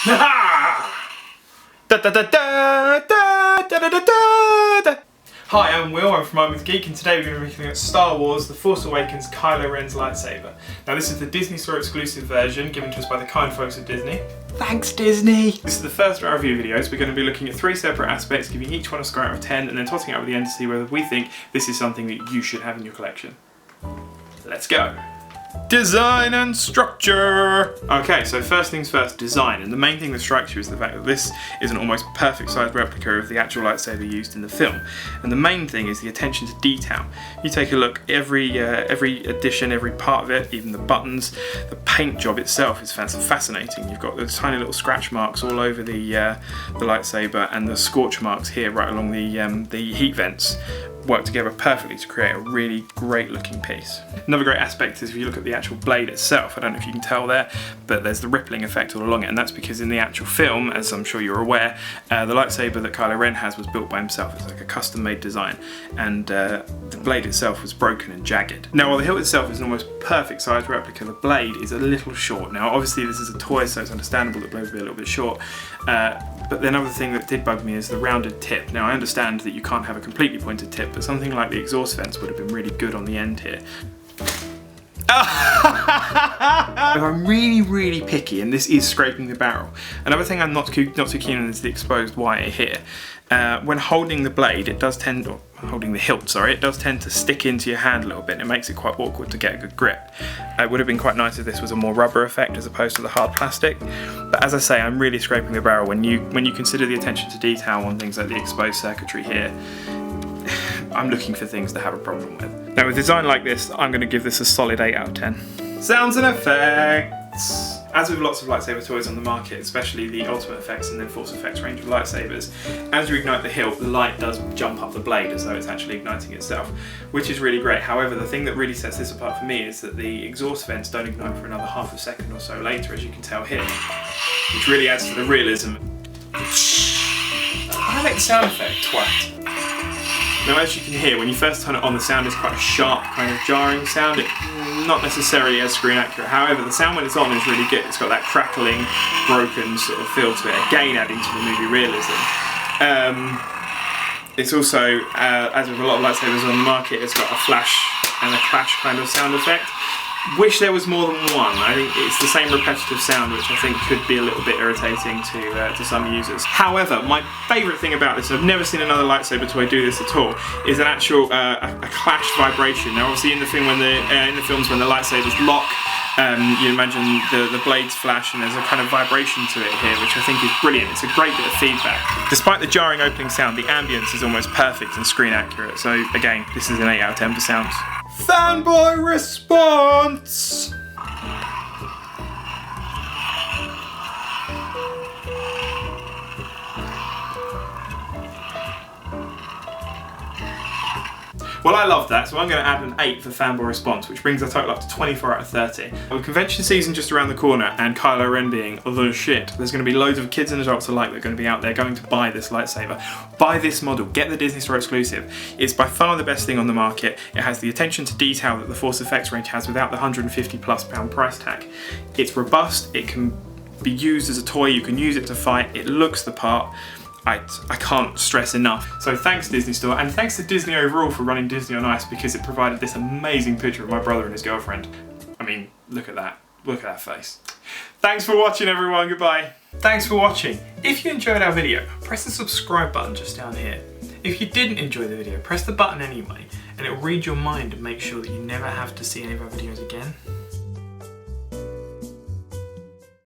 Hi, I'm Will, I'm from Geek, and today we're going to be looking at Star Wars The Force Awakens Kylo Ren's lightsaber. Now this is the Disney Store exclusive version given to us by the kind folks at Disney. Thanks Disney! This is the first of our review videos. We're going to be looking at 3 separate aspects, giving each one a score out of 10 and then tossing it out at the end to see whether we think this is something that you should have in your collection. Let's go! Design and structure! Okay, so first things first, design. And the main thing that strikes you is the fact that this is an almost perfect sized replica of the actual lightsaber used in the film. And the main thing is the attention to detail. You take a look, every addition, every part of it, even the buttons, the paint job itself is fascinating. You've got those tiny little scratch marks all over the lightsaber, and the scorch marks here right along the heat vents work together perfectly to create a really great looking piece. Another great aspect is if you look at the actual blade itself, I don't know if you can tell there, but there's the rippling effect all along it, and that's because in the actual film, as I'm sure you're aware, the lightsaber that Kylo Ren has was built by himself. It's like a custom made design, and the blade itself was broken and jagged. Now while the hilt itself is an almost perfect size replica, the blade is a little short. Now obviously this is a toy, so it's understandable that the blade would be a little bit short, but then another thing that did bug me is the rounded tip. Now I understand that you can't have a completely pointed tip, but something like the exhaust vents would have been really good on the end here. If I'm really picky, and this is scraping the barrel. Another thing I'm not too keen on is the exposed wire here. When holding the blade, it does tend, or holding the hilt, sorry, it does tend to stick into your hand a little bit, and it makes it quite awkward to get a good grip. It would have been quite nice if this was a more rubber effect as opposed to the hard plastic. But as I say, I'm really scraping the barrel when you consider the attention to detail on things like the exposed circuitry here. I'm looking for things to have a problem with. Now with design like this, I'm going to give this a solid 8 out of 10. Sounds and effects! As with lots of lightsaber toys on the market, especially the Ultimate Effects and then Force Effects range of lightsabers, as you ignite the hilt, the light does jump up the blade as though it's actually igniting itself, which is really great. However, the thing that really sets this apart for me is that the exhaust vents don't ignite for another half a second or so later, as you can tell here, which really adds to the realism. I like the sound effect, twat. Now as you can hear, when you first turn it on, the sound is quite a sharp, kind of jarring sound. It's not necessarily as screen accurate. However, the sound when it's on is really good. It's got that crackling, broken sort of feel to it, again adding to the movie realism. It's also, as with a lot of lightsabers on the market, it's got a flash and a clash kind of sound effect. Wish there was more than one. I think it's the same repetitive sound, which I think could be a little bit irritating to some users. However, my favourite thing about this, and I've never seen another lightsaber toy do this at all, is an actual a clash vibration. Now, obviously, in the film in the films when the lightsabers lock, you imagine the blades flash, and there's a kind of vibration to it here, which I think is brilliant. It's a great bit of feedback. Despite the jarring opening sound, the ambience is almost perfect and screen accurate. So again, this is an 8 out of 10 for sound. Fanboy response! Well, I love that, so I'm going to add an 8 for fanboy response, which brings our total up to 24 out of 30. With convention season just around the corner and Kylo Ren being the shit, there's going to be loads of kids and adults alike that are going to be out there going to buy this lightsaber. Buy this model, get the Disney Store exclusive. It's by far the best thing on the market. It has the attention to detail that the Force Effects range has without the £150+ price tag. It's robust, it can be used as a toy, you can use it to fight, it looks the part. I can't stress enough. So thanks Disney Store, and thanks to Disney overall for running Disney on Ice, because it provided this amazing picture of my brother and his girlfriend. I mean, look at that. Look at that face. Thanks for watching everyone, goodbye. Thanks for watching. If you enjoyed our video, press the subscribe button just down here. If you didn't enjoy the video, press the button anyway, and it'll read your mind and make sure that you never have to see any of our videos again.